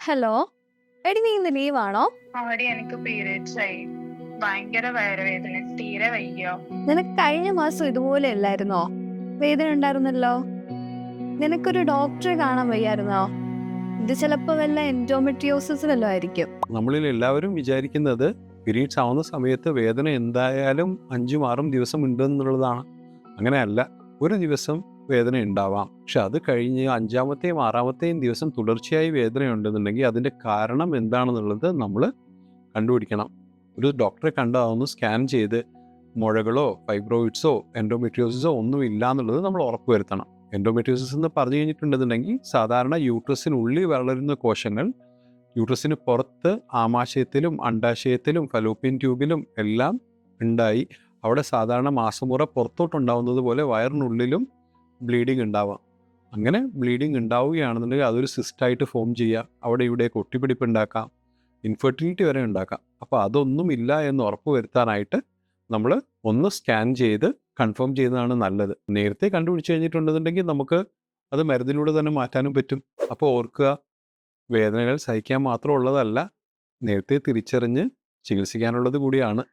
Hello. എടി നീ ഇന്ന് ലീവാണോ? ആടി എനിക്ക് പീരിയഡ്സ് ആയി. ഭയങ്കര വയറുവേദന. തീരെ വയ്യ. നിനക്ക് കഴിഞ്ഞ മാസം ഇതുപോലെ അല്ലായിരുന്നോ? വേദന ഉണ്ടായിരുന്നല്ലോ. നിനക്കൊരു ഡോക്ടറെ കാണാൻ വയ്യായിരുന്നോ? ഇത് ചിലപ്പോ വല്ല എൻഡോമെട്രിയോസിസ് വല്ലതും ആയിരിക്കും. നമ്മളിൽ എല്ലാവരും വിചാരിക്കുന്നത് പീരീഡ്സ് ആവുന്ന സമയത്ത് വേദന എന്തായാലും 5-6 ദിവസം ഉണ്ടെന്നുള്ളതാണ്. അങ്ങനെയല്ല. ഒരു ദിവസം വേദന ഉണ്ടാവാം. പക്ഷെ അത് കഴിഞ്ഞ് 5-ാമത്തെയും 6-ാമത്തെയും ദിവസം തുടർച്ചയായി വേദന ഉണ്ടെന്നുണ്ടെങ്കിൽ അതിൻ്റെ കാരണം എന്താണെന്നുള്ളത് നമ്മൾ കണ്ടുപിടിക്കണം. ഒരു ഡോക്ടറെ കണ്ട് അതൊന്ന് സ്കാൻ ചെയ്ത് മുഴകളോ ഫൈബ്രോയിഡ്സോ എൻഡോമെട്രിയോസിസോ ഒന്നും ഇല്ല എന്നുള്ളത് നമ്മൾ ഉറപ്പുവരുത്തണം. എൻഡോമെട്രിയോസിസ് എന്ന് പറഞ്ഞു കഴിഞ്ഞിട്ടുണ്ടെന്നുണ്ടെങ്കിൽ സാധാരണ യൂട്രസിനുള്ളിൽ വളരുന്ന കോശങ്ങൾ യൂട്രസിന് പുറത്ത് ആമാശയത്തിലും അണ്ഡാശയത്തിലും ഫലോപ്പിയൻ ട്യൂബിലും എല്ലാം ഉണ്ടായി അവിടെ സാധാരണ മാസമുറ പുറത്തോട്ടുണ്ടാവുന്നത് പോലെ വയറിനുള്ളിലും ബ്ലീഡിങ് ഉണ്ടാവാം. അങ്ങനെ ബ്ലീഡിങ് ഉണ്ടാവുകയാണെന്നുണ്ടെങ്കിൽ അതൊരു സിസ്റ്റായിട്ട് ഫോം ചെയ്യുക, അവിടെ ഇവിടെ കൊട്ടിപ്പിടിപ്പ് ഉണ്ടാക്കാം, ഇൻഫെർട്ടിലിറ്റി വരെ ഉണ്ടാക്കാം. അപ്പോൾ അതൊന്നും ഇല്ല എന്ന് ഉറപ്പ് വരുത്താനായിട്ട് നമ്മൾ ഒന്ന് സ്കാൻ ചെയ്ത് കൺഫേം ചെയ്യുന്നതാണ് നല്ലത്. നേരത്തെ കണ്ടുപിടിച്ച് കഴിഞ്ഞിട്ടുണ്ടെന്നുണ്ടെങ്കിൽ നമുക്ക് അത് മരുന്നിലൂടെ തന്നെ മാറ്റാനും പറ്റും. അപ്പോൾ ഓർക്കുക, വേദനകൾ സഹിക്കാൻ മാത്രമുള്ളതല്ല, നേരത്തെ തിരിച്ചറിഞ്ഞ് ചികിത്സിക്കാനുള്ളത് കൂടിയാണ്.